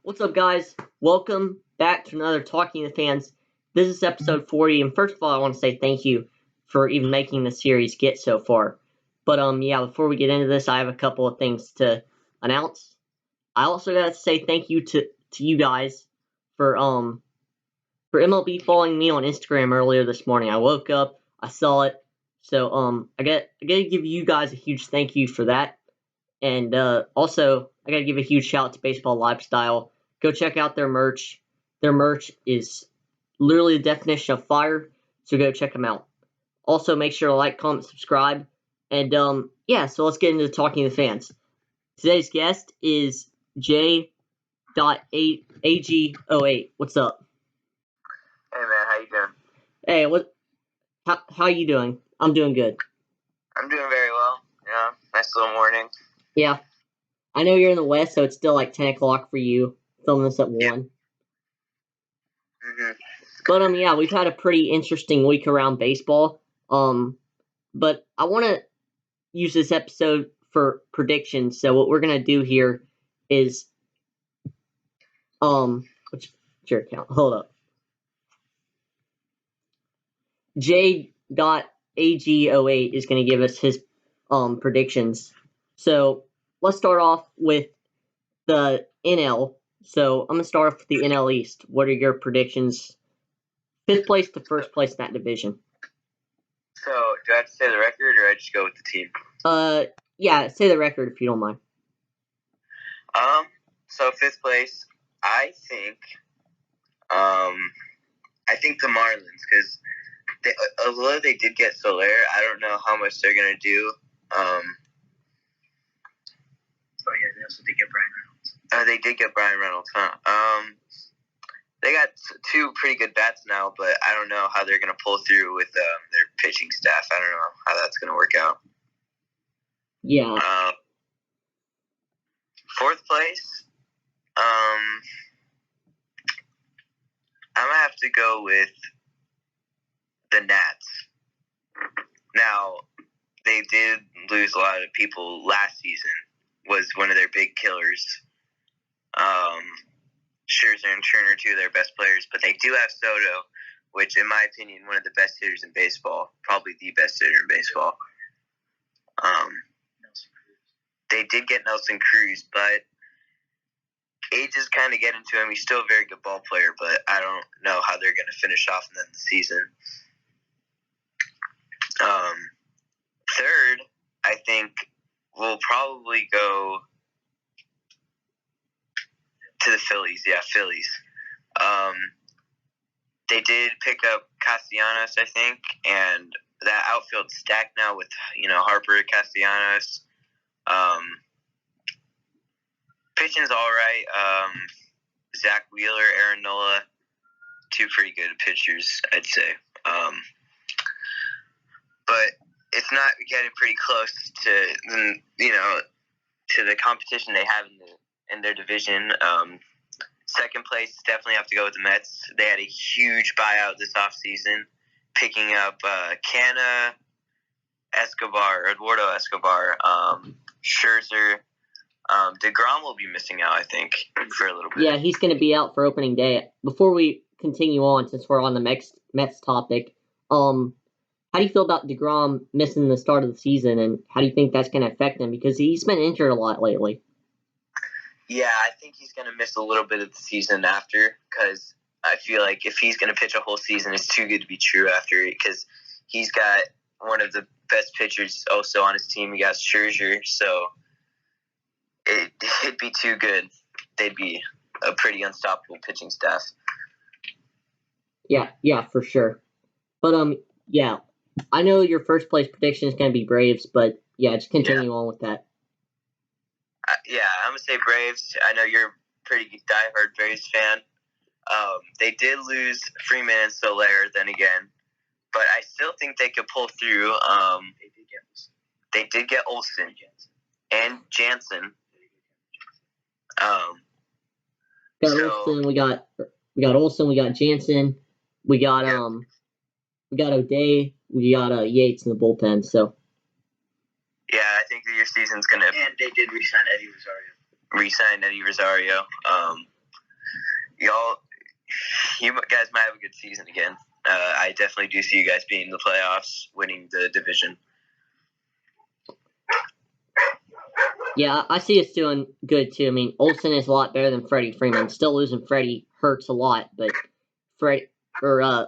What's up, guys? Welcome back to another Talking to Fans. This is episode 40, and first of all, I want to say thank you for even making the series get so far. But yeah, before we get into this, I have a couple of things to announce. I also got to say thank you to you guys for MLB following me on Instagram earlier this morning. I woke up, I saw it, so I got to give you guys a huge thank you for that. And also, I got to give a huge shout out to Baseball Lifestyle. Go check out their merch. Their merch is literally the definition of fire, so go check them out. Also, make sure to like, comment, subscribe. And yeah, so let's get into talking to the fans. Today's guest is J.8AG08. What's up? Hey man, how you doing? Hey, how you doing? I'm doing good. I'm doing very well. Yeah, nice little morning. Yeah. I know you're in the West, so it's still like 10 o'clock for you. Filming this at 1. Mm-hmm. But yeah, we've had a pretty interesting week around baseball. But I want to use this episode for predictions. So what we're gonna do here is what's your account? Hold up. J.AG08 is gonna give us his predictions. So let's start off with the NL. So I'm gonna start off with the NL East. What are your predictions? 5th place to 1st place in that division. So, do I have to say the record, or I just go with the team? Yeah, say the record if you don't mind. So 5th place, I think the Marlins, because although they did get Soler, I don't know how much they're gonna do. Oh yeah, they also did get Brian Reynolds. They did get Brian Reynolds, huh? They got 2 pretty good bats now, but I don't know how they're going to pull through with their pitching staff. I don't know how that's going to work out. Yeah. 4th place, I'm going to have to go with the Nats. Now, they did lose a lot of people last season, was one of their big killers. Scherzer and Turner, 2 of their best players, but they do have Soto, which, in my opinion, one of the best hitters in baseball, probably the best hitter in baseball. They did get Nelson Cruz, but age is kind of getting to him. He's still a very good ball player, but I don't know how they're going to finish off in the season. 3rd, I think we'll probably go to the Phillies. Yeah, Phillies. They did pick up Castellanos, I think, and that outfield's stacked now with, Harper, Castellanos. Pitching's all right. Zach Wheeler, Aaron Nola, 2 pretty good pitchers, I'd say. But it's not getting pretty close to, to the competition they have in their division. 2nd place, definitely have to go with the Mets. They had a huge buyout this offseason, picking up Eduardo Escobar, Scherzer. DeGrom will be missing out, I think, for a little bit. Yeah, he's going to be out for opening day. Before we continue on, since we're on the Mets topic, how do you feel about DeGrom missing the start of the season, and how do you think that's going to affect him? Because he's been injured a lot lately. Yeah, I think he's going to miss a little bit of the season after, because I feel like if he's going to pitch a whole season, it's too good to be true after, because he's got one of the best pitchers also on his team. He got Scherzer, so it'd be too good. They'd be a pretty unstoppable pitching staff. Yeah, for sure. But yeah, I know your 1st place prediction is going to be Braves, but yeah, just continue on with that. Yeah, I'm going to say Braves. I know you're a pretty diehard Braves fan. They did lose Freeman and Soler then again, but I still think they could pull through. They did get Olsen and Jansen. Olsen, we got Olsen, we got Jansen, we got O'Day, we got Yates in the bullpen. So yeah, I think that your season's gonna. And they did re-sign Eddie Rosario. you guys might have a good season again. I definitely do see you guys being in the playoffs, winning the division. Yeah, I see us doing good too. I mean, Olsen is a lot better than Freddie Freeman. Still losing Freddie hurts a lot, but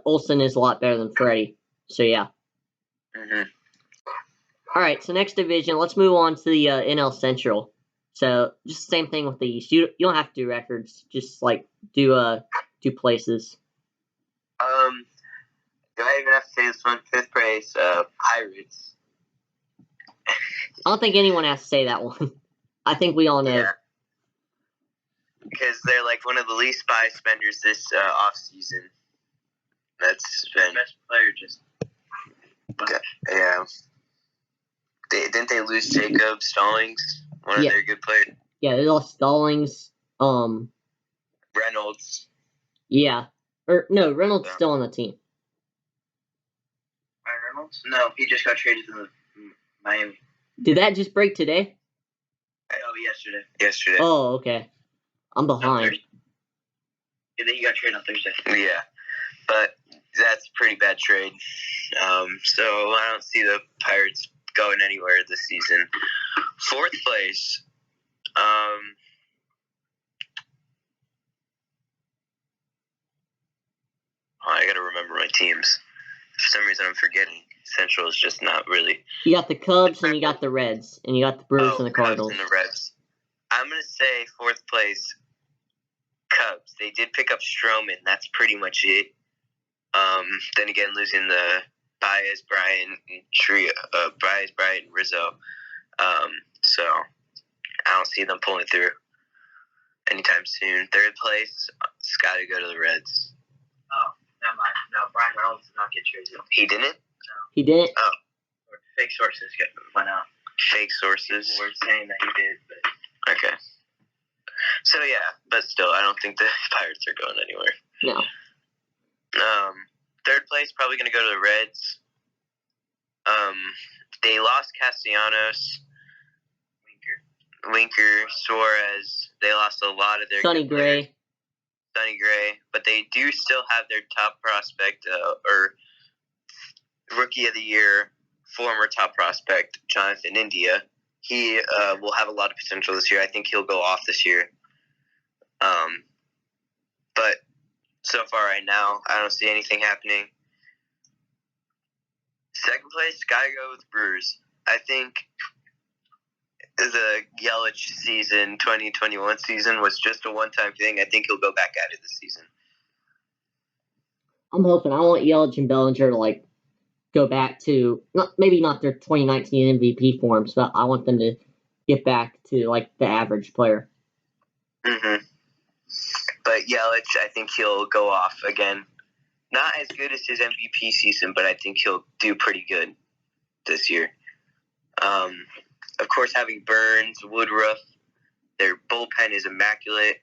Olsen is a lot better than Freddie. So yeah. Mm-hmm. All right, so next division, let's move on to the NL Central. So just the same thing with the East. You don't have to do records. Just like do places. Do I even have to say this one? Fifth place, Pirates. I don't think anyone has to say that one. I think we all know. Yeah. Because they're like one of the least buy spenders this off season. That's been best player just. Yeah. Didn't they lose Jacob Stallings, one of their good players? Yeah, they lost Stallings. Reynolds. Yeah. Reynolds is still on the team. Ryan Reynolds? No, he just got traded to Miami. Did that just break today? Oh, yesterday. Yesterday. Oh, okay. I'm behind. Yeah, then he got traded on Thursday. Yeah, but that's a pretty bad trade. So I don't see the Pirates going anywhere this season. Fourth place. I gotta remember my teams. For some reason, I'm forgetting. Central is just not really. You got the Cubs and you got the Reds, and you got the Brewers and the Cardinals. Cubs and the Reds. I'm gonna say fourth place. Cubs. They did pick up Stroman. That's pretty much it. Then again, losing the Baez, Bryant, and Rizzo. So I don't see them pulling through anytime soon. Third place, it's got to go to the Reds. Oh, never mind. No, Brian Reynolds did not get traded. He didn't? No. He didn't? Oh. Or fake sources went out. Fake sources? People were saying that he did, but... Okay. So, yeah, but still, I don't think the Pirates are going anywhere. No. Third place, probably going to go to the Reds. They lost Castellanos, Winker, Suarez. They lost a lot of their Sonny Gray, but they do still have their top prospect, or rookie of the year, former top prospect, Jonathan India. He will have a lot of potential this year. I think he'll go off this year. But so far right now, I don't see anything happening. Second place, gotta go with Brewers. I think the Yelich season, 2021 season, was just a one-time thing. I think he'll go back at it this season. I'm hoping. I want Yelich and Bellinger to go back to maybe not their 2019 MVP forms, but I want them to get back to the average player. Mm-hmm. But Yelich, I think he'll go off again. Not as good as his MVP season, but I think he'll do pretty good this year. Of course, having Burns, Woodruff, their bullpen is immaculate.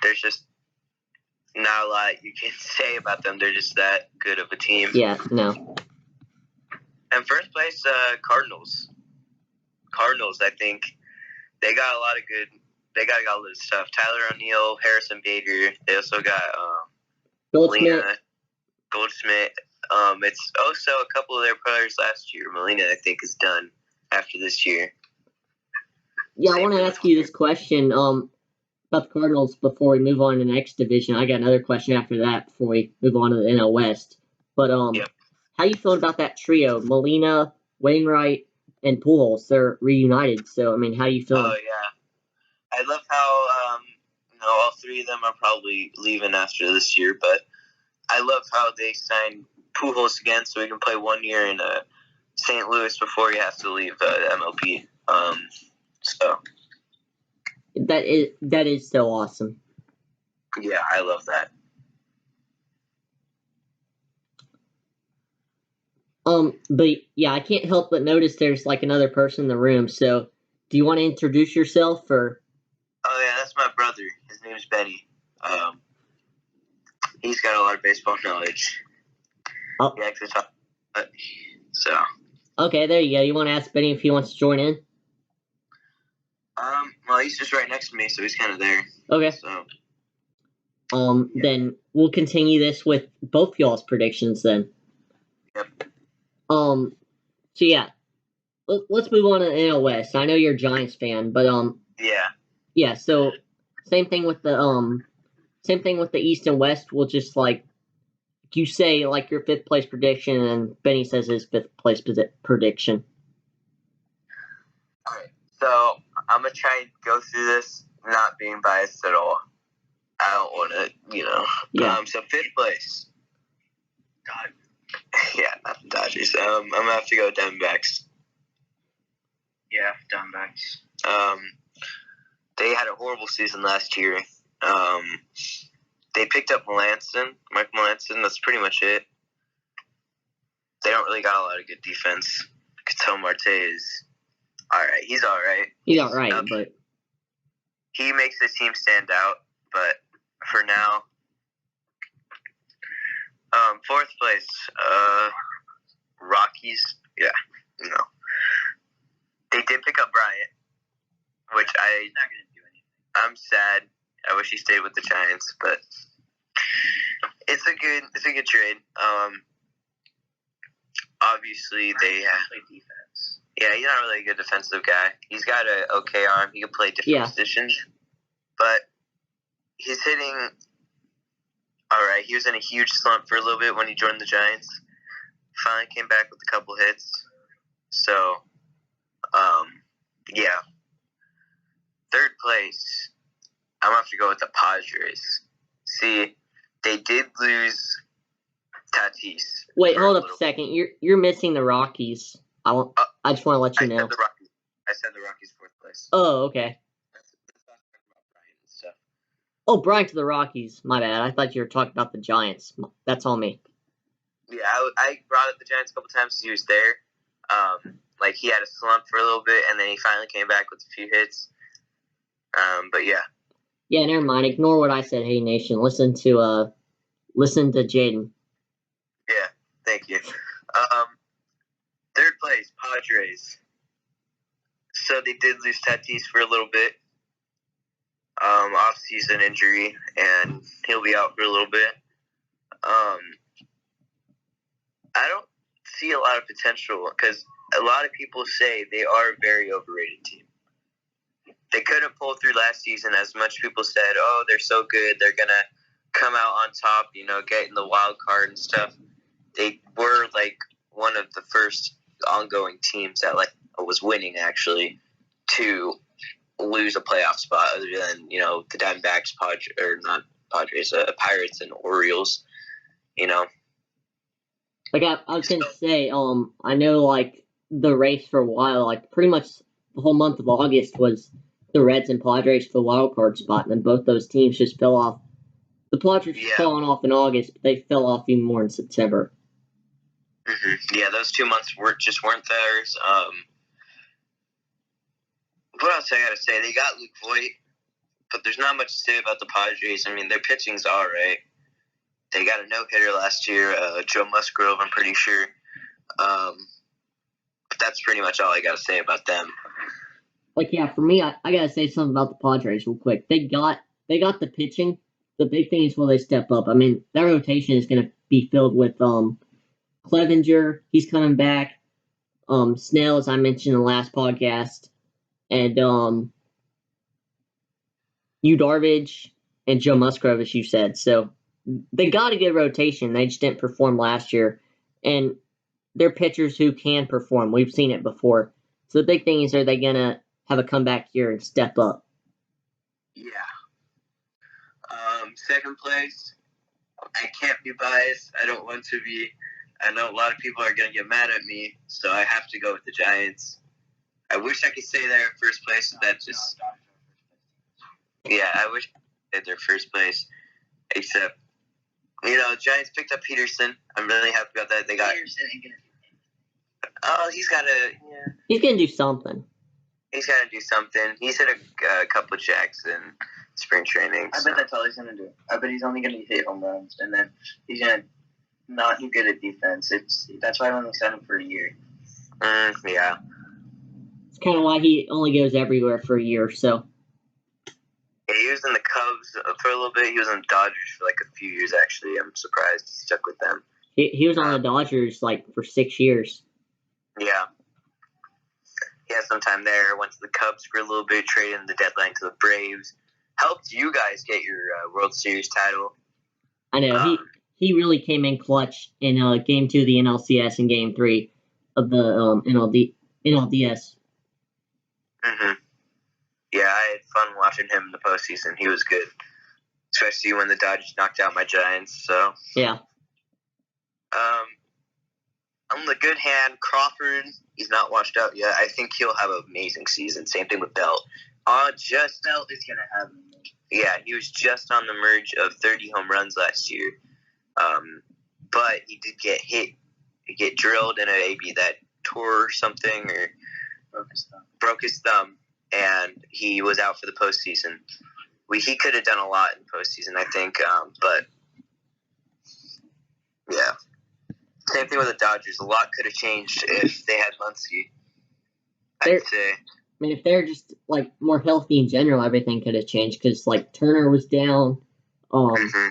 There's just not a lot you can say about them. They're just that good of a team. Yeah, no. And first place, Cardinals. Cardinals, I think they got a lot of good. They got a lot of stuff. Tyler O'Neill, Harrison Bader. They also got Goldschmidt. Goldschmidt. It's also a couple of their players last year. Molina, I think, is done after this year. Yeah, I want to ask you this question about the Cardinals before we move on to the next division. I got another question after that before we move on to the NL West. But how you feeling about that trio? Molina, Wainwright, and Pujols. They're reunited. So, I mean, how you feeling? Oh, yeah. I love how all three of them are probably leaving after this year, but I love how they signed Pujols again so he can play 1 year in St. Louis before he has to leave MLB. So that is so awesome. Yeah, I love that. But yeah, I can't help but notice there's another person in the room. So, do you want to introduce yourself or? Oh yeah, that's my brother. His name's Benny. He's got a lot of baseball knowledge. Oh. He actually talks. So. Okay, there you go. You want to ask Benny if he wants to join in? Well, he's just right next to me, so he's kind of there. Okay. So. Then we'll continue this with both y'all's predictions then. Yep. So yeah, let's move on to the NL West. I know you're a Giants fan, but Yeah. Yeah. So same thing with the East and West. We'll just you say like your fifth place prediction, and Benny says his fifth place prediction. All right. So I'm gonna try and go through this not being biased at all. I don't want to, Yeah. So fifth place. Yeah, not the Dodgers. I'm gonna have to go Diamondbacks. Yeah, Diamondbacks. They had a horrible season last year. They picked up Mike Melanson. That's pretty much it. They don't really got a lot of good defense. Ketel Marte is all right. He's all right. He's all right, but he makes the team stand out. But for now, fourth place, Rockies. Yeah, no. They did pick up Bryant, which He's not gonna do anything. I'm sad. I wish he stayed with the Giants, but it's a good trade. Obviously they play defense. Yeah, he's not really a good defensive guy. He's got an okay arm. He can play different positions, but he's hitting all right. He was in a huge slump for a little bit when he joined the Giants. Finally came back with a couple hits. So, yeah. Third place, I'm going to have to go with the Padres. See, they did lose Tatis. Wait, hold up a second. You're missing the Rockies. I just want to let you know. I said the Rockies fourth place. Oh, okay. That's not talking about Brian and stuff. Oh, Brian to the Rockies. My bad. I thought you were talking about the Giants. That's on me. Yeah, I brought up the Giants a couple times because he was there. He had a slump for a little bit, and then he finally came back with a few hits. But yeah. Yeah, never mind. Ignore what I said. Hey Nation, listen to Jaden. Yeah, thank you. Third place, Padres. So they did lose Tatis for a little bit. Off-season injury, and he'll be out for a little bit. I don't see a lot of potential because a lot of people say they are a very overrated team. They couldn't pull through last season as much people said, oh, they're so good, they're going to come out on top, get in the wild card and stuff. They were, one of the first ongoing teams that, was winning, actually, to lose a playoff spot other than, the Diamondbacks, Pirates and Orioles, I was going to say, I know, the race for a while, pretty much the whole month of August was the Reds and Padres for the wild card spot, and then both those teams just fell off. The Padres were falling off in August, but they fell off even more in September. Mm-hmm. Yeah, those 2 months weren't theirs. What else I got to say? They got Luke Voigt, but there's not much to say about the Padres. I mean, their pitching's all right. They got a no-hitter last year, Joe Musgrove, I'm pretty sure. But that's pretty much all I got to say about them. For me, I got to say something about the Padres real quick. They got the pitching. The big thing is will they step up. I mean, their rotation is going to be filled with Clevenger. He's coming back. Snell, as I mentioned in the last podcast. And Yu Darvish and Joe Musgrove, as you said. So they got a good rotation. They just didn't perform last year. And they're pitchers who can perform. We've seen it before. So the big thing is, are they going to have a comeback year and step up? Yeah. Second place, I can't be biased. I don't want to be. I know a lot of people are going to get mad at me, so I have to go with the Giants. I wish I could say they're in first place. I wish they had their first place. Except, Giants picked up Peterson. I'm really happy about that. They got Peterson ain't gonna do anything. Oh, he's got to. Yeah. He's going to do something. He's got to do something. He's hit a couple of jacks in spring training. I bet that's all he's going to do. I bet he's only going to hit home runs, and then he's going to not do good at defense. That's why I only signed him for a year. Yeah. kind of why he only goes everywhere for a year or so. Yeah, he was in the Cubs for a little bit. He was in the Dodgers for like a few years, actually. I'm surprised he stuck with them. He was on the Dodgers like for 6 years. Yeah. He had some time there. Went to the Cubs for a little bit, traded in the deadline to the Braves. Helped you guys get your World Series title. I know. He really came in clutch in Game 2 of the NLCS and Game 3 of the NLDS. Mm-hmm. Yeah, I had fun watching him in the postseason. He was good, especially when the Dodgers knocked out my Giants. So yeah. On the good hand, Crawford, he's not washed out yet. I think he'll have an amazing season. Same thing with Belt. Belt is gonna have him. Yeah, he was just on the merge of 30 home runs last year. But he did get hit. He get drilled in an AB that tore or something or broke his thumb, and he was out for the postseason. He could have done a lot in the postseason, I think, but yeah. Same thing with the Dodgers. A lot could have changed if they had Muncy, I'd say. I mean, if they're just like more healthy in general, everything could have changed because like Turner was down. Mm-hmm.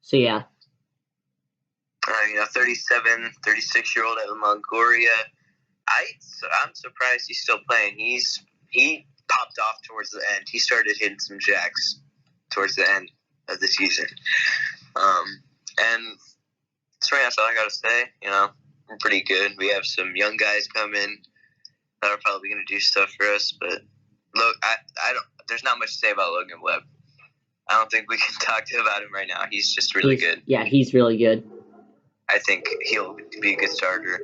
So yeah. 37, 36-year-old Evan Longoria. I'm surprised he's still playing. He popped off towards the end. He started hitting some jacks towards the end of the season. And that's pretty much all I got to say. We're pretty good. We have some young guys coming that are probably going to do stuff for us. But look, I don't. There's not much to say about Logan Webb. I don't think we can talk about him right now. He's just really good. Yeah, he's really good. I think he'll be a good starter.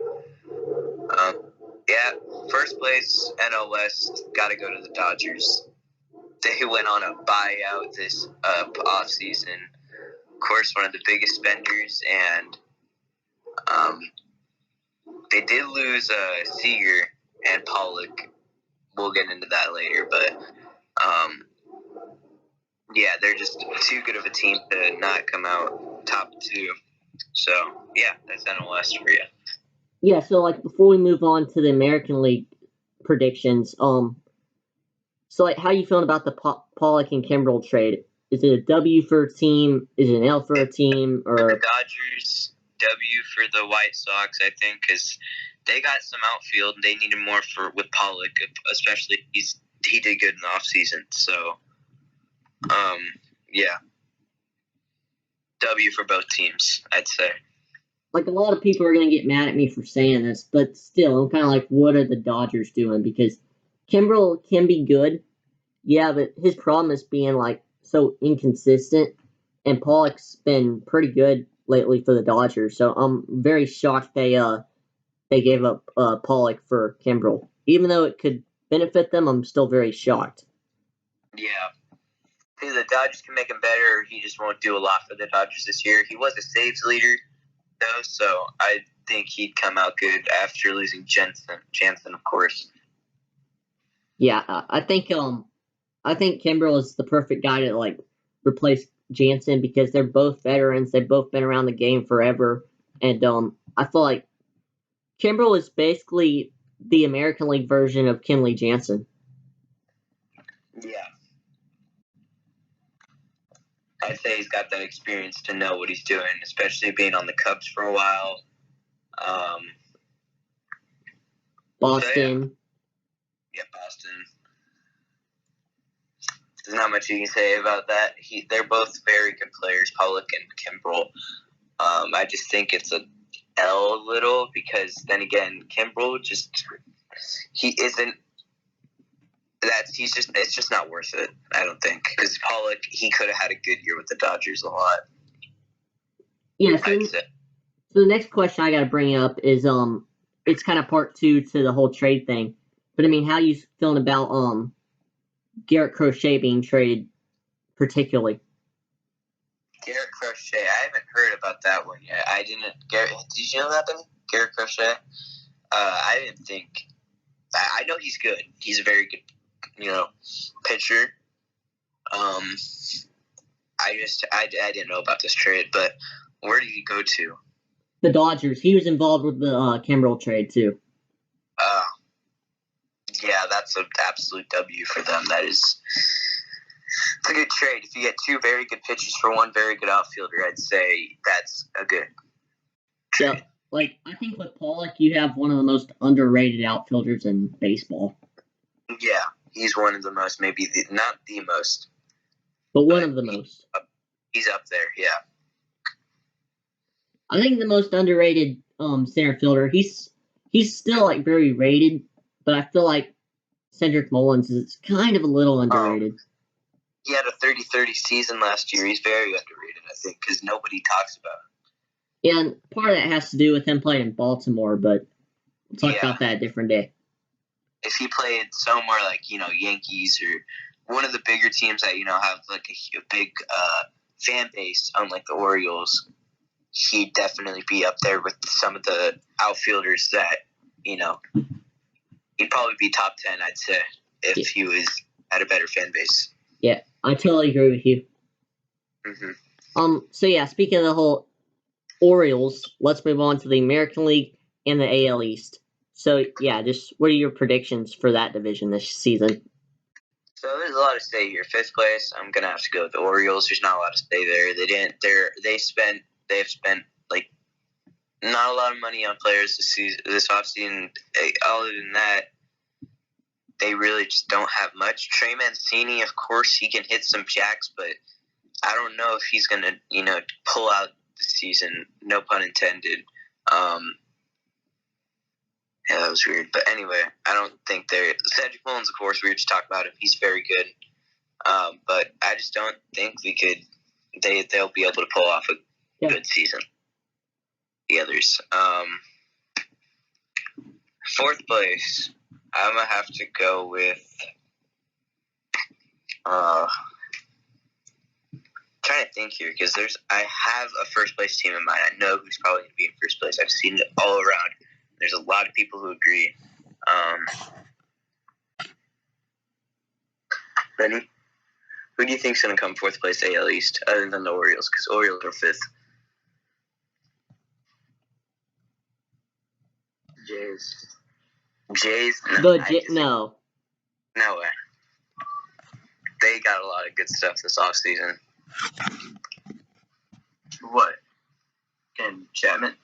Yeah, first place, NL West, got to go to the Dodgers. They went on a buyout this offseason. Of course, one of the biggest spenders, and they did lose Seager and Pollock. We'll get into that later, but yeah, they're just too good of a team to not come out top 2. So, yeah, that's NL West for you. Yeah, so like before we move on to the American League predictions, so like how you feeling about the Pollock and Kimbrel trade? Is it a W for a team? Is it an L for a team? Or the Dodgers, W for the White Sox, I think, because they got some outfield and they needed more with Pollock, especially he did good in the offseason. So, yeah, W for both teams, I'd say. Like, a lot of people are going to get mad at me for saying this, but still, I'm kind of like, what are the Dodgers doing? Because Kimbrel can be good, yeah, but his problem is being, like, so inconsistent, and Pollock's been pretty good lately for the Dodgers, so I'm very shocked they gave up Pollock for Kimbrel. Even though it could benefit them, I'm still very shocked. Yeah. See, the Dodgers can make him better. He just won't do a lot for the Dodgers this year. He was a saves leader, though, so I think he'd come out good after losing Jansen, of course. Yeah, I think Kimbrel is the perfect guy to like replace Jansen because they're both veterans. They've both been around the game forever, and I feel like Kimbrel is basically the American League version of Kenley Jansen. Yeah. I'd say he's got that experience to know what he's doing, especially being on the Cubs for a while. Boston. So yeah, Boston. There's not much you can say about that. They're both very good players, Pollock and Kimbrel. I just think it's a L a little because then again, Kimbrel it's just not worth it, I don't think. Because Pollock, he could have had a good year with the Dodgers a lot. Yeah, so the next question I got to bring up is it's kind of part 2 to the whole trade thing. But I mean, how you feeling about Garrett Crochet being traded particularly? Garrett Crochet, I haven't heard about that one yet. Did you know that one? Garrett Crochet? I didn't think. I know he's good. He's a very good, pitcher. I didn't know about this trade, but where did he go to? The Dodgers. He was involved with the Kimbrel trade too. Yeah, that's an absolute W for them. It's a good trade. If you get two very good pitchers for one very good outfielder, I'd say that's a good trade. Yeah, like, I think with Pollock, you have one of the most underrated outfielders in baseball. Yeah, he's one of the most, maybe not the most. But one of the most. He's up there, yeah. I think the most underrated center fielder, he's still, like, very rated, but I feel like Cedric Mullins is kind of a little underrated. He had a 30-30 season last year. He's very underrated, I think, because nobody talks about him. And part of that has to do with him playing in Baltimore, but we'll talk about that a different day. If he played somewhere like, Yankees or one of the bigger teams that, have like a big fan base, unlike the Orioles, he'd definitely be up there with some of the outfielders that, he'd probably be top 10, I'd say, if he was at a better fan base. Yeah, I totally agree with you. Mm-hmm. So yeah, speaking of the whole Orioles, let's move on to the American League and the AL East. So yeah, just what are your predictions for that division this season? So there's a lot to say here. 5th place, I'm gonna have to go with the Orioles. There's not a lot to say there. They've spent like not a lot of money on players this offseason. Other than that, they really just don't have much. Trey Mancini, of course, he can hit some jacks, but I don't know if he's gonna pull out the season. No pun intended. Yeah, that was weird. But anyway, I don't think they're... Cedric Mullins, of course, we were just talking about him. He's very good. But I just don't think they'll be able to pull off a good season. The others. 4th place, I'm going to have to go with... trying to think here, because I have a first place team in mind. I know who's probably going to be in first place. I've seen it all around. There's a lot of people who agree. Benny, who do you think's going to come 4th place AL East, other than the Orioles? Because Orioles are 5th. Jays? No. No way. They got a lot of good stuff this offseason. What? And Chapman?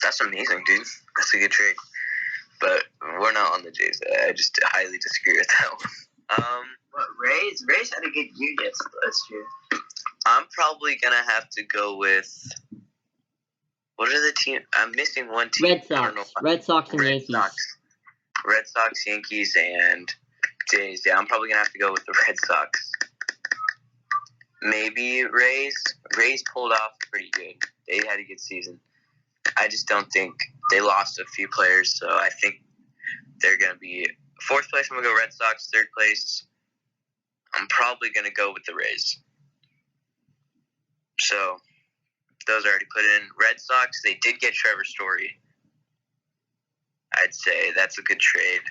That's amazing, dude. That's a good trade. But we're not on the Jays. I just highly disagree with that one. What, Rays? Rays had a good year last year. I'm probably going to have to go with... What are the teams? I'm missing one team. Red Sox. Red Sox and Yankees. Red Sox, Yankees, and Jays. Yeah, I'm probably going to have to go with the Red Sox. Maybe Rays. Rays pulled off pretty good. They had a good season. I just don't think they lost a few players, so I think they're going to be 4th place. I'm going to go Red Sox. 3rd place, I'm probably going to go with the Rays. So those are already put in. Red Sox, they did get Trevor Story. I'd say that's a good trade.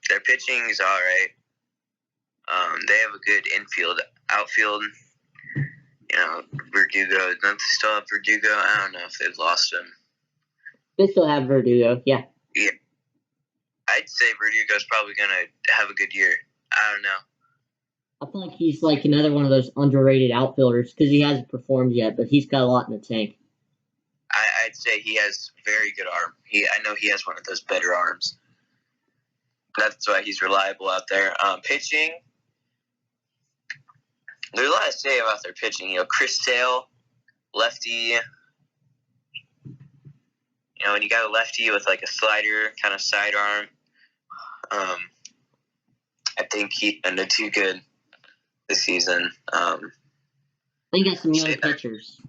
Their pitching is all right. They have a good outfield. Verdugo. Don't they still have Verdugo? I don't know if they've lost him. They still have Verdugo, yeah. Yeah. I'd say Verdugo's probably going to have a good year. I don't know. I feel like he's like another one of those underrated outfielders because he hasn't performed yet, but he's got a lot in the tank. I'd say he has very good arm. I know he has one of those better arms. That's why he's reliable out there. Pitching, there's a lot to say about their pitching. Chris Sale, lefty. When you got a lefty with like a slider kind of sidearm, I think he's going to do good this season. They got some young pitchers.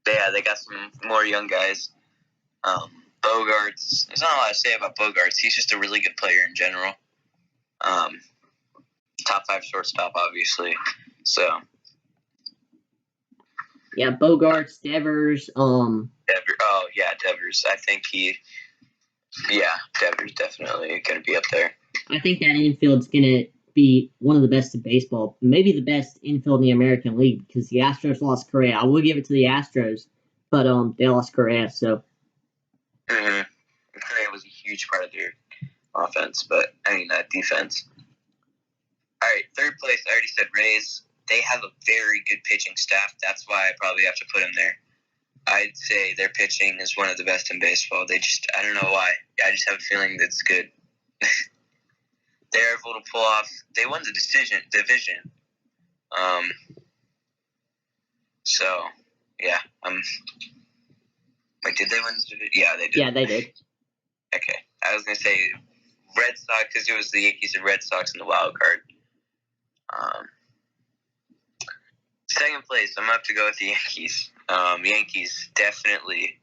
Yeah, they got some more young guys. Bogarts. There's not a lot to say about Bogarts. He's just a really good player in general. Top 5 shortstop, obviously. So. Yeah, Bogarts, Devers. Devers. I think Devers definitely going to be up there. I think that infield's going to be one of the best in baseball. Maybe the best infield in the American League because the Astros lost Correa. I will give it to the Astros, but they lost Correa, so. Mm-hmm. They huge part of their offense, but defense. All right, third place. I already said Rays. They have a very good pitching staff. That's why I probably have to put them there. I'd say their pitching is one of the best in baseball. I don't know why. I just have a feeling that's good. They're able to pull off. They won the division. So yeah. Wait, did they win the division? Yeah, they did. Yeah, they did. Okay, I was gonna say Red Sox because it was the Yankees and Red Sox in the wild card. Second place, I'm gonna have to go with the Yankees. Yankees definitely.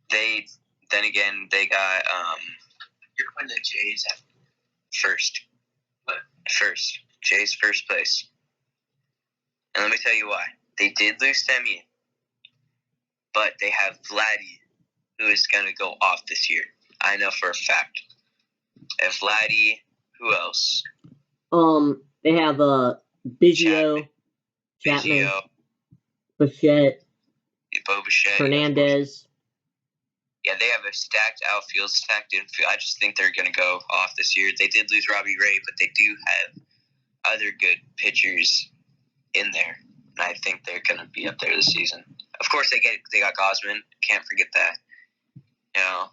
They got. You're putting the Jays at first. What? First, Jays first place. And let me tell you why. They did lose Semien, but they have Vladdy, who is gonna go off this year. I know for a fact. And Vladdy, who else? They have Biggio, Chapman, Bichette, Bo Bichette, Hernandez. Yeah, they have a stacked outfield, stacked infield. I just think they're going to go off this year. They did lose Robbie Ray, but they do have other good pitchers in there, and I think they're going to be up there this season. Of course, they got Gosman. Can't forget that. A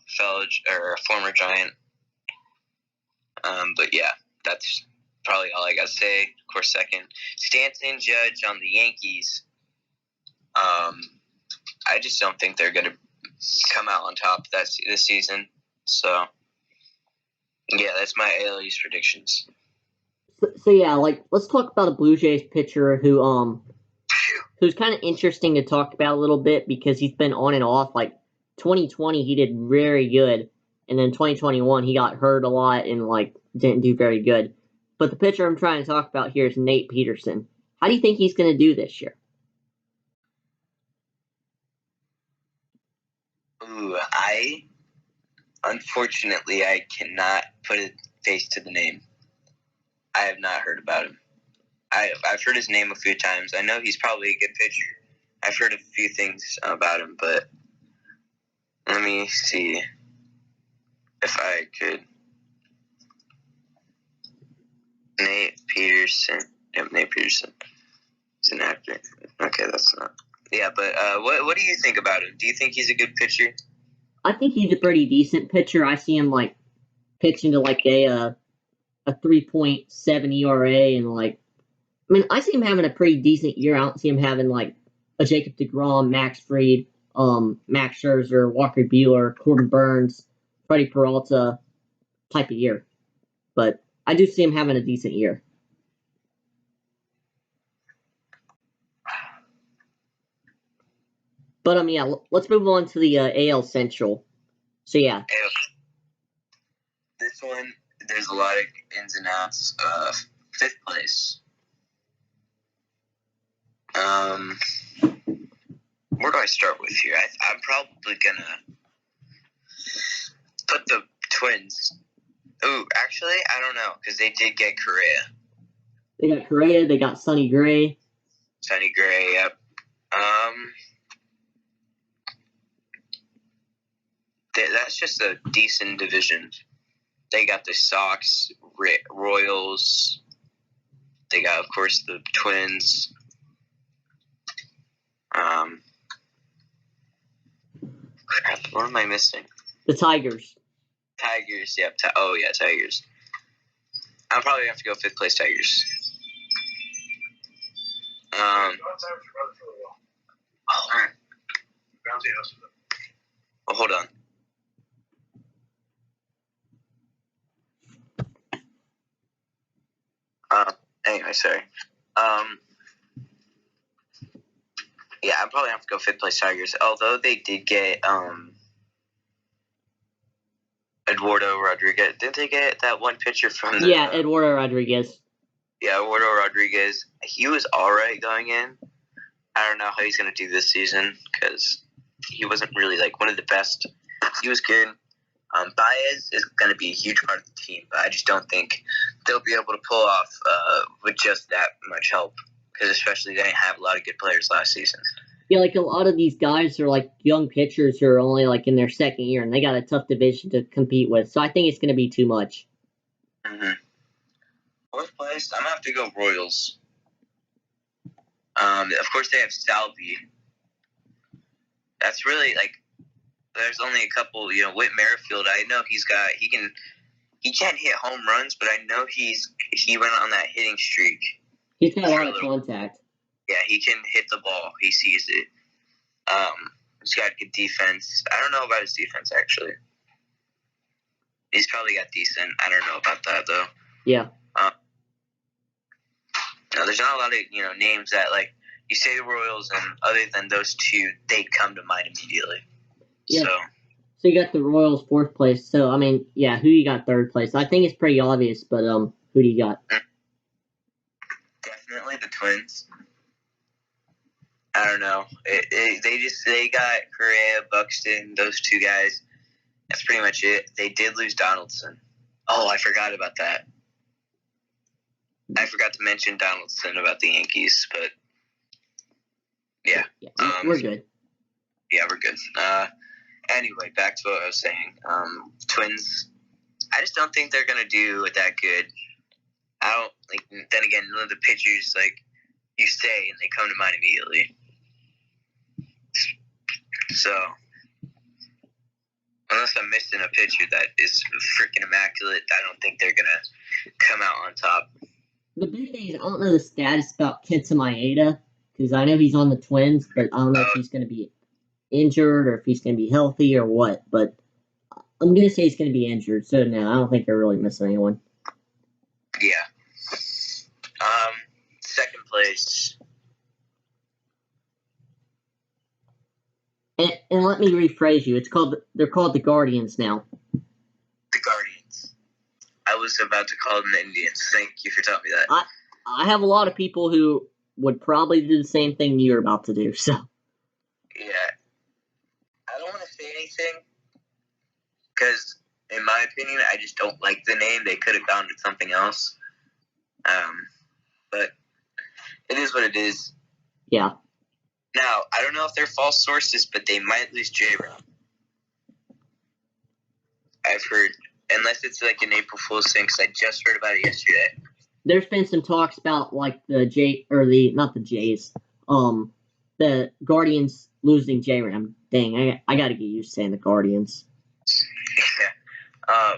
former Giant. But yeah, that's probably all I got to say. Of course, second, Stanton, Judge on the Yankees. I just don't think they're going to come out on top this season. So, yeah, that's my AL East predictions. So yeah, let's talk about a Blue Jays pitcher who's kind of interesting to talk about a little bit because he's been on and off. 2020 he did very good, and then 2021 he got hurt a lot and didn't do very good. But the pitcher I'm trying to talk about here is Nate Peterson. How do you think he's going to do this year? Ooh, unfortunately, I cannot put a face to the name. I have not heard about him. I've heard his name a few times. I know he's probably a good pitcher. I've heard a few things about him, but let me see if I could. Nate Peterson. Yep, Nate Peterson. He's an actor. Okay, that's not. Yeah, but what do you think about him? Do you think he's a good pitcher? I think he's a pretty decent pitcher. I see him pitching to a 3.7 ERA and I see him having a pretty decent year. I don't see him having a Jacob deGrom, Max Fried, Max Scherzer, Walker Buehler, Corbin Burns, Freddie Peralta type of year. But I do see him having a decent year. But yeah, let's move on to the AL Central. So yeah, this one there's a lot of ins and outs. Fifth place. Where do I start with here? I'm probably gonna put the Twins. Ooh, actually, I don't know because they did get Correa. They got Correa. They got Sonny Gray. Sonny Gray, yep. That's just a decent division. They got the Sox, Royals. They got, of course, the Twins. Crap, what am I missing? The Tigers. Tigers, yep. Tigers. I'll probably have to go fifth place Tigers. Oh, hold on. Anyway, sorry. Yeah, I'd probably have to go fifth place Tigers. Although they did get Eduardo Rodriguez. Didn't they get that one pitcher from the... Yeah, Eduardo Rodriguez. Yeah, Eduardo Rodriguez. He was all right going in. I don't know how he's going to do this season because he wasn't really one of the best. He was good. Baez is going to be a huge part of the team, but I just don't think they'll be able to pull off with just that much help because especially they didn't have a lot of good players last season. Yeah, like a lot of these guys are like young pitchers who are only like in their second year, and they got a tough division to compete with. So I think it's going to be too much. Mm-hmm. Fourth place, I'm gonna have to go Royals. Of course they have Salvi. That's really like. There's only a couple. Whit Merrifield. I know he can't hit home runs, but I know he went on that hitting streak. He's got a lot of contact. Yeah, he can hit the ball. He sees it. He's got good defense. I don't know about his defense, actually. He's probably got decent. I don't know about that, though. Yeah. There's not a lot of, names that, like, you say the Royals, and other than those two, they come to mind immediately. Yeah. So you got the Royals 4th place. So, I mean, yeah, who you got 3rd place? I think it's pretty obvious, but who do you got? Definitely the Twins. I don't know. They got Correa, Buxton, those two guys. That's pretty much it. They did lose Donaldson. Oh, I forgot about that. I forgot to mention Donaldson about the Yankees, but yeah. We're good. Yeah, we're good. Anyway, back to what I was saying. Twins, I just don't think they're going to do that good. Then again, none of the pitchers, like, you say, and they come to mind immediately. So, unless I'm missing a pitcher that is freaking immaculate, I don't think they're going to come out on top. The big thing is, I don't know the status about Kenta Maeda, because I know he's on the Twins, but I don't know if he's going to be injured or if he's going to be healthy or what, but I'm going to say he's going to be injured, so no, I don't think they're really missing anyone. Yeah. Second place. And let me rephrase you. They're called the Guardians now. The Guardians. I was about to call them the Indians. Thank you for telling me that. I have a lot of people who would probably do the same thing you're about to do, so. Yeah. I don't want to say anything, because, in my opinion, I just don't like the name. They could have gone with something else. But it is what it is. Yeah. Now, I don't know if they're false sources, but they might lose J-Ram. I've heard, unless it's like an April Fool's thing, because I just heard about it yesterday. There's been some talks about like the Guardians losing J-Ram. Dang, I gotta get used to saying the Guardians. Yeah.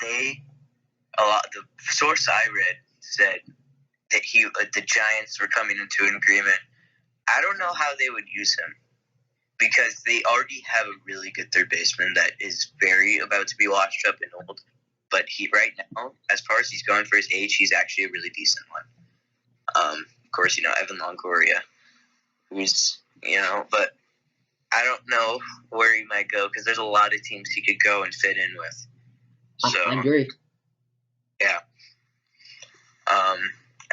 The source I read said that the Giants were coming into an agreement. I don't know how they would use him, because they already have a really good third baseman that is very about to be washed up and old. But he right now, as far as he's going for his age, he's actually a really decent one. Of course, Evan Longoria, who's but I don't know where he might go, because there's a lot of teams he could go and fit in with. So I agree. Yeah.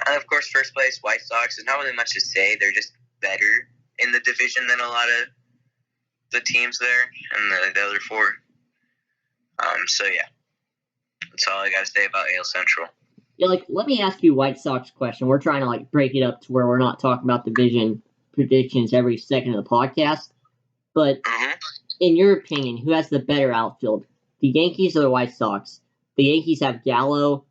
And of course, first place, White Sox. There's not really much to say. They're just better in the division than a lot of the teams there, and the other four. So yeah, that's all I got to say about AL Central. Yeah, let me ask you a White Sox question. We're trying to break it up to where we're not talking about division predictions every second of the podcast. But in your opinion, who has the better outfield, the Yankees or the White Sox? The Yankees have Gallo,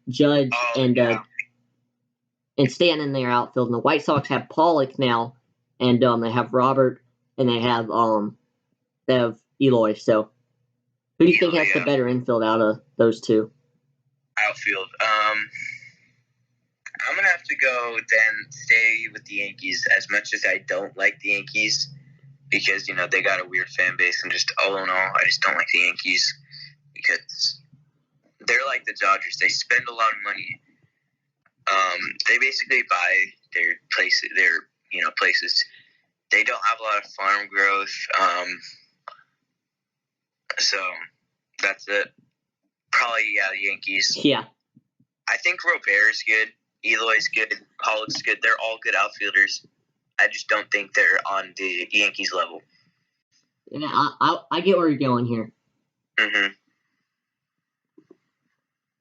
Judge, and Stanton in their outfield, and the White Sox have Pollock now, and they have Robert, and they have Eloy. So, who do you think has the better infield out of those two? Outfield. I'm gonna have to go then stay with the Yankees, as much as I don't like the Yankees, because they got a weird fan base, and just all in all, I just don't like the Yankees, because they're like the Dodgers. They spend a lot of money. They basically buy their places. They don't have a lot of farm growth. So that's it. Probably, the Yankees. Yeah. I think Robert's good. Eloy's good. Pollock's good. They're all good outfielders. I just don't think they're on the Yankees level. Yeah, I get where you're going here. Mm-hmm.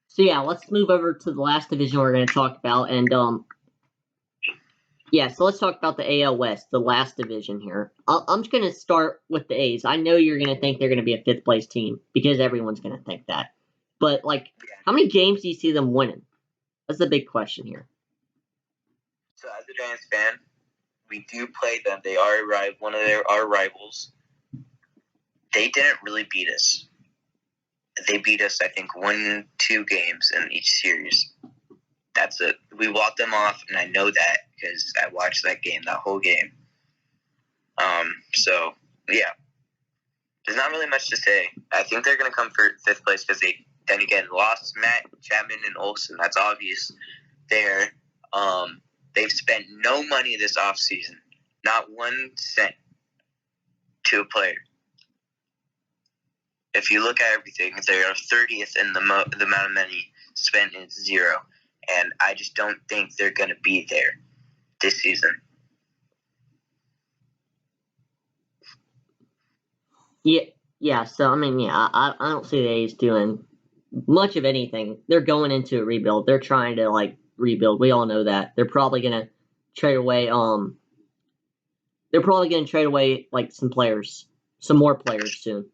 So yeah, let's move over to the last division we're going to talk about, and Yeah, so let's talk about the AL West, the last division here. I'm just going to start with the A's. I know you're going to think they're going to be a fifth place team because everyone's going to think that. But, like, how many games do you see them winning? That's the big question here. So, as a Giants fan, we do play them. They are one of our rivals. They didn't really beat us. They beat us, I think, 1-2 games in each series. That's it. We walked them off, and I know that because I watched that whole game. So, yeah. There's not really much to say. I think they're going to come for fifth place because they, then again, lost Matt, Chapman, and Olsen. That's obvious there. They've spent no money this offseason. Not 1 cent to a player. If you look at everything, they are 30th in the amount of money spent is 0. And I just don't think they're going to be there this season. Yeah. So, I mean, I don't see the A's doing much of anything. They're going into a rebuild. They're trying to, like, rebuild. We all know that. They're probably going to trade away, like, some more players soon.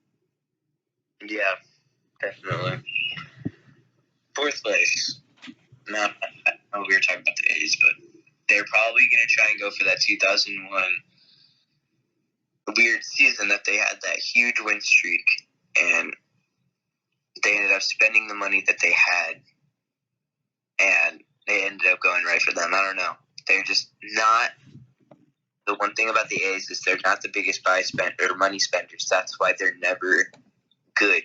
Yeah, definitely. Fourth place. No, I know we were talking about the A's, but they're probably going to try and go for that 2001 weird season that they had that huge win streak, and they ended up spending the money that they had, and they ended up going right for them. I don't know. They're just not. The one thing about the A's is they're not the biggest money spenders. That's why they're never good.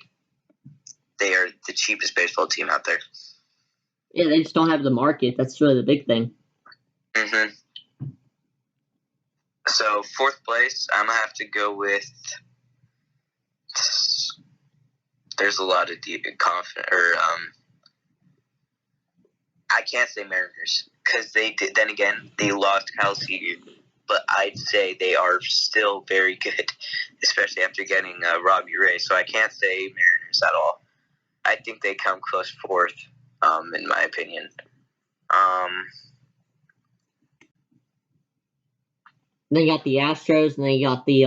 They are the cheapest baseball team out there. Yeah, they just don't have the market. That's really the big thing. Mm-hmm. So, fourth place, I'm going to have to go with... There's a lot of deep confidence... I can't say Mariners, because they did. Then again, they lost Kyle Seager, but I'd say they are still very good, especially after getting Robbie Ray. So I can't say Mariners at all. I think they come close fourth, in my opinion. Then you got the Astros, and then you got the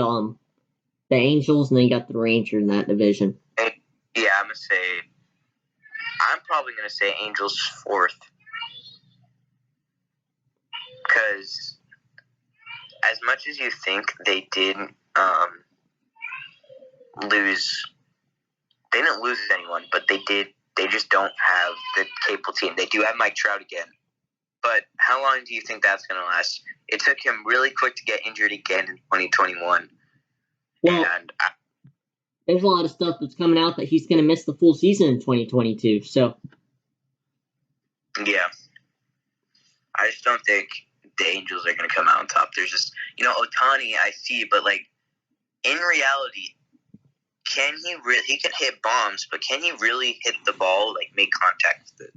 Angels, and then you got the Rangers in that division. Yeah, I'm probably gonna say Angels fourth, because as much as you think they did lose, they didn't lose anyone, but they did. They just don't have the capable team. They do have Mike Trout again, but how long do you think that's going to last? It took him really quick to get injured again in 2021. Well, there's a lot of stuff that's coming out that he's going to miss the full season in 2022. So, yeah, I just don't think the Angels are going to come out on top. There's just, Ohtani I see, but like in reality, he can hit bombs, but can he really hit the ball, like make contact with it?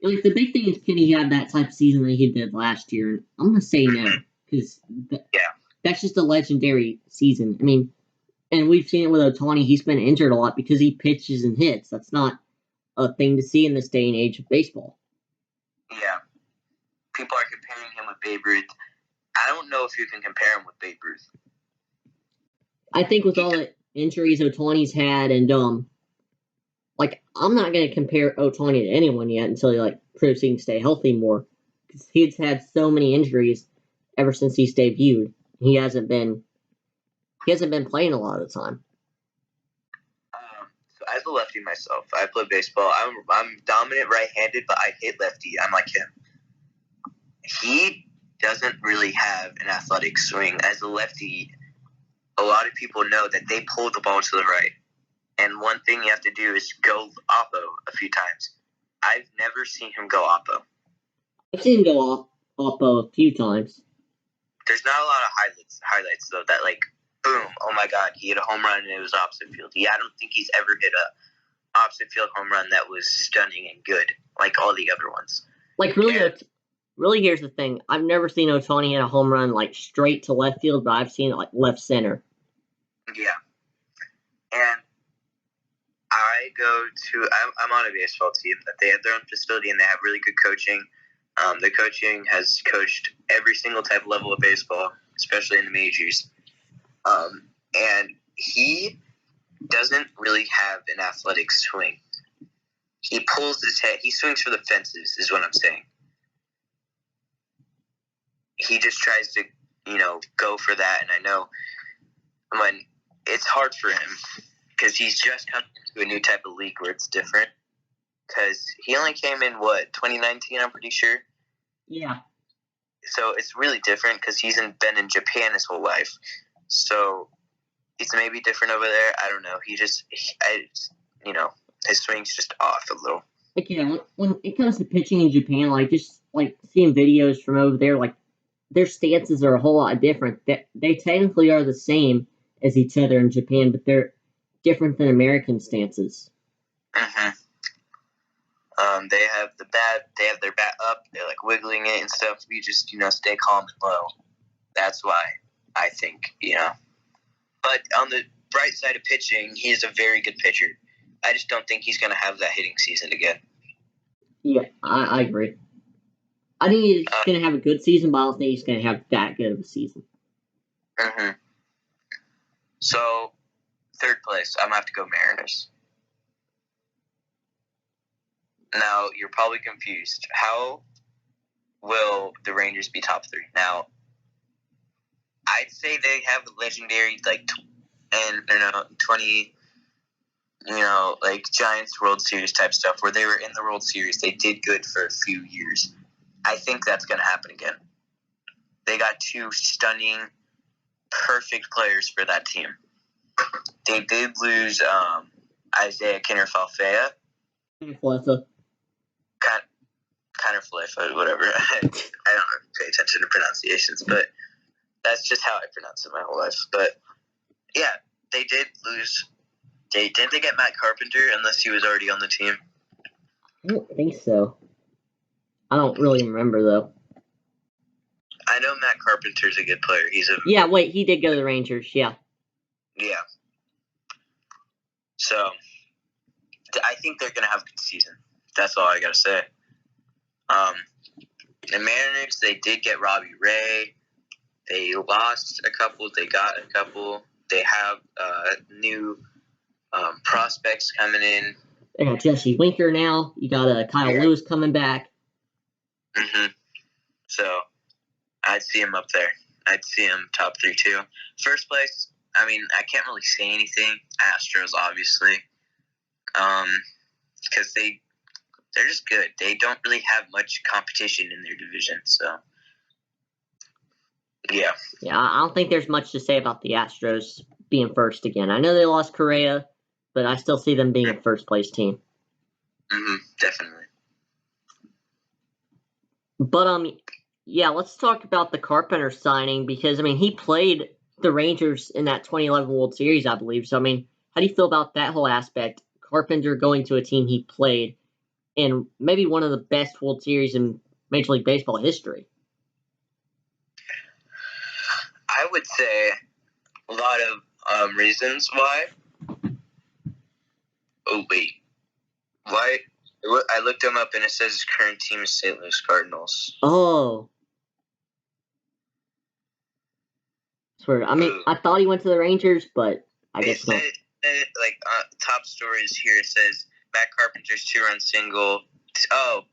Like, the big thing is, can he have that type of season that he did last year? I'm going to say no, because that's just a legendary season. I mean, and we've seen it with Ohtani. He's been injured a lot because he pitches and hits. That's not a thing to see in this day and age of baseball. Yeah. People are comparing him with Babe Ruth. I don't know if you can compare him with Babe Ruth. I think with all the injuries Ohtani's had, and I'm not going to compare Ohtani to anyone yet until he proves he can stay healthy more. Because he's had so many injuries ever since he's debuted. He hasn't been playing a lot of the time. So as a lefty myself, I play baseball. I'm dominant right-handed, but I hit lefty. I'm like him. He doesn't really have an athletic swing. As a lefty, a lot of people know that they pull the ball to the right. And one thing you have to do is go oppo a few times. I've never seen him go oppo. I've seen him go oppo a few times. There's not a lot of highlights though, that boom, oh my God, he hit a home run and it was opposite field. I don't think he's ever hit a opposite field home run that was stunning and good, like all the other ones. Really, here's the thing. I've never seen Ohtani hit a home run straight to left field, but I've seen it left center. Yeah. And I'm on a baseball team that they have their own facility and they have really good coaching. The coaching has coached every single type of level of baseball, especially in the majors. And he doesn't really have an athletic swing. He pulls his head. He swings for the fences, is what I'm saying. He just tries to, go for that. And I know when it's hard for him because he's just come into a new type of league where it's different. Because he only came in, 2019, I'm pretty sure? Yeah. So it's really different because he's been in Japan his whole life. So it's maybe different over there. I don't know. His swing's just off a little. Like, when it comes to pitching in Japan, just seeing videos from over there, their stances are a whole lot different. They technically are the same as each other in Japan, but they're different than American stances. Mm-hmm. They have their bat up. They're wiggling it and stuff. We just stay calm and low. That's why I think But on the bright side of pitching, he is a very good pitcher. I just don't think he's going to have that hitting season again. Yeah, I agree. I think he's going to have a good season, but I don't think he's going to have that good of a season. Mm-hmm. So, third place, I'm going to have to go Mariners. Now, you're probably confused. How will the Rangers be top three? Now, I'd say they have a legendary, 20, Giants World Series type stuff where they were in the World Series. They did good for a few years. I think that's going to happen again. They got two stunning, perfect players for that team. They did lose Isaiah Kinner-Falfea. Kind of Falefa, whatever. I don't pay attention to pronunciations, but that's just how I pronounce it my whole life. But yeah, they did lose. Didn't they get Matt Carpenter unless he was already on the team? I don't think so. I don't really remember though. I know Matt Carpenter's a good player. Yeah, wait, he did go to the Rangers. Yeah. Yeah. So I think they're gonna have a good season. That's all I gotta say. The Mariners, they did get Robbie Ray. They lost a couple. They got a couple. They have new prospects coming in. They got Jesse Winker now. You got Kyle Lewis coming back. Mm-hmm. So I'd see him up there. I'd see him top three too. First place, I can't really say anything. Astros, obviously, because they're just good. They don't really have much competition in their division. So yeah. Yeah, I don't think there's much to say about the Astros being first again. I know they lost Correa, but I still see them being a first place team. Mm-hmm, definitely. But yeah, let's talk about the Carpenter signing because he played the Rangers in that 2011 World Series, I believe. So how do you feel about that whole aspect? Carpenter going to a team he played in maybe one of the best World Series in Major League Baseball history. I would say a lot of reasons why. Oh wait, why? I looked him up and it says his current team is St. Louis Cardinals. Oh. I thought he went to the Rangers, but I guess not. Top stories here, it says Matt Carpenter's 2-run single. Oh,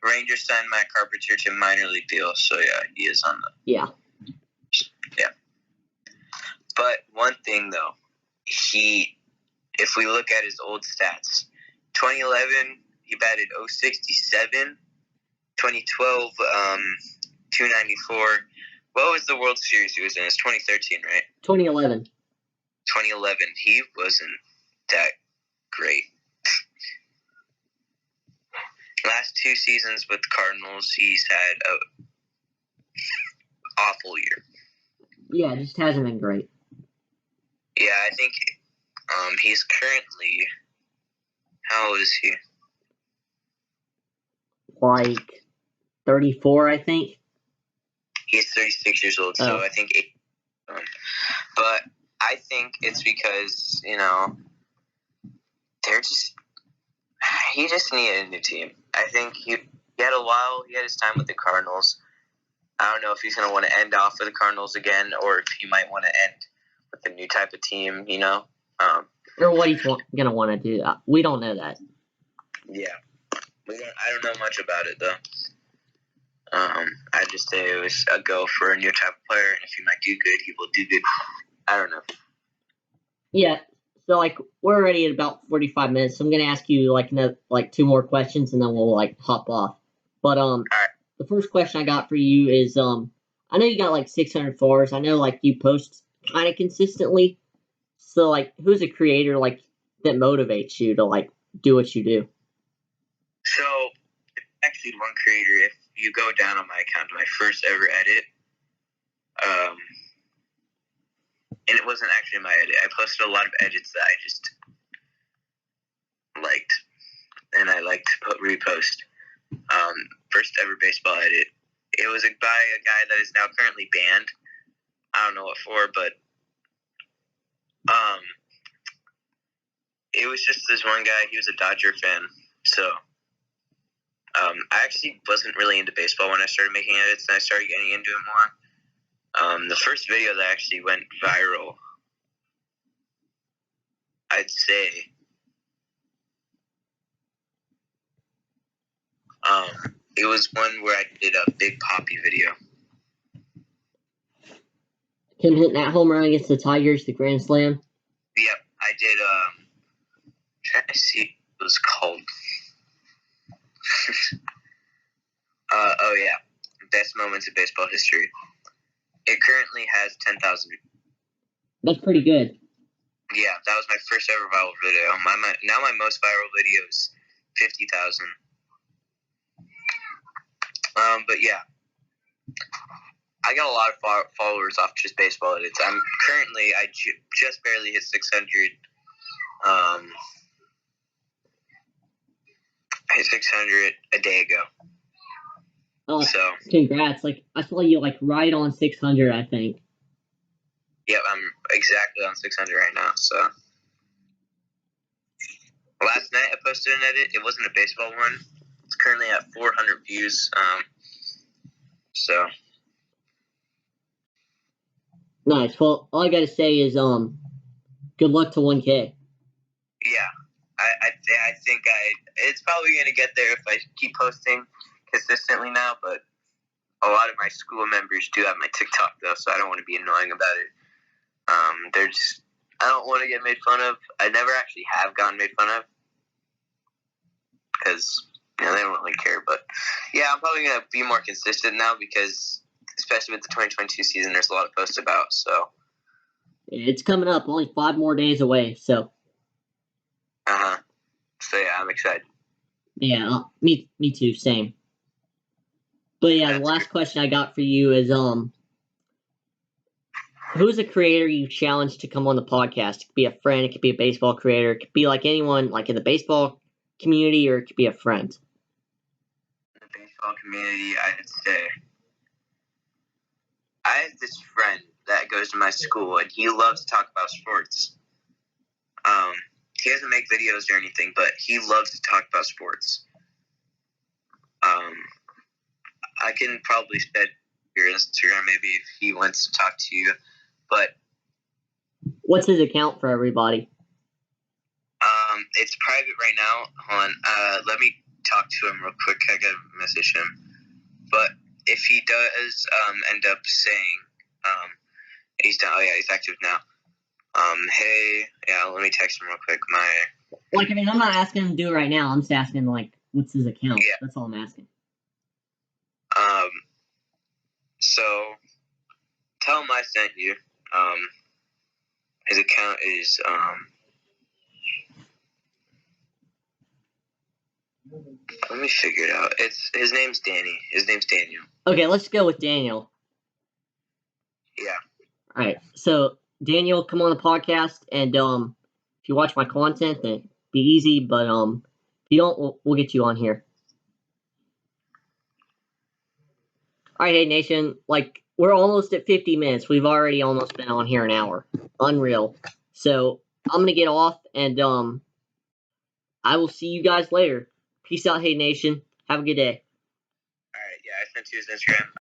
Rangers signed Matt Carpenter to a minor league deal, so yeah, he is on the. Yeah. Yeah. But one thing though, if we look at his old stats, 2011 he batted .067, 2012 .294. What was the World Series he was in? It's 2013, right? 2011. 2011. He wasn't that great. Last two seasons with the Cardinals, he's had a awful year. Yeah, it just hasn't been great. Yeah, I think he's currently, how old is he? 34, I think. He's 36 years old, so I think 8. But I think it's because, he just needed a new team. I think He had a while. He had his time with the Cardinals. I don't know if he's going to want to end off with the Cardinals again, or if he might want to end with a new type of team, Or what he's going to want to do. We don't know that. Yeah. I don't know much about it, though. I'd just say it was a go for a new type of player, and if he might do good, he will do good. I don't know. Yeah. So, we're already at about 45 minutes, so I'm going to ask you, two more questions, and then we'll, hop off. But, All right. The first question I got for you is, I know you got, 600 followers. I know, you post kind of consistently. So, who's a creator, that motivates you to, do what you do? So, actually, one creator, if you go down on my account, my first ever edit, and it wasn't actually my edit. I posted a lot of edits that I just liked, and I like to repost. First ever baseball edit. It was by a guy that is now currently banned. I don't know what for, but it was just this one guy. He was a Dodger fan, so I actually wasn't really into baseball when I started making edits, and I started getting into it more. The first video that actually went viral, I'd say, it was one where I did a Big Poppy video. Him hitting that home run against the Tigers, the Grand Slam? Yep, I did, trying to see what it was called. Oh yeah, best moments of baseball history. It currently has 10,000. That's pretty good. Yeah, that was my first ever viral video. Now my most viral video is 50,000. But yeah, I got a lot of followers off just baseball edits. I just barely hit 600. I hit 600 a day ago. Oh, so congrats! I saw you right on 600, I think. Yep, I'm exactly on 600 right now. So last night I posted an edit. It wasn't a baseball one. It's currently at 400 views. So nice. Well, all I gotta say is good luck to 1K. Yeah, I think it's probably gonna get there if I keep posting consistently now. But a lot of my school members do have my TikTok though, so I don't want to be annoying about it. I don't want to get made fun of. I never actually have gotten made fun of because they don't really care. But yeah, I'm probably gonna be more consistent now because, especially with the 2022 season, there's a lot of posts about. So it's coming up, only 5 more days away. So. So yeah, I'm excited. Yeah, me too. Same. But yeah, the last question I got for you is who's a creator you challenge to come on the podcast? It could be a friend, it could be a baseball creator, it could be anyone in the baseball community, or it could be a friend. In the baseball community, I'd say I have this friend that goes to my school, and he loves to talk about sports. He doesn't make videos or anything, but he loves to talk about sports. I can probably set your Instagram maybe if he wants to talk to you, but what's his account for everybody? It's private right now. Hold on, let me talk to him real quick. I gotta message him. But if he does end up saying he's done, oh yeah, he's active now. Hey, yeah, let me text him real quick. I'm not asking him to do it right now. I'm just asking what's his account? Yeah. That's all I'm asking. So tell him I sent you. His account is let me figure it out. His name's Danny. His name's Daniel. Okay, let's go with Daniel. Yeah. All right. So Daniel, come on the podcast, and if you watch my content, then be easy. But if you don't, we'll get you on here. All right, hey Nation. We're almost at 50 minutes. We've already almost been on here an hour. Unreal. So I'm gonna get off, and I will see you guys later. Peace out, hey Nation. Have a good day. Yeah, I sent to his Instagram.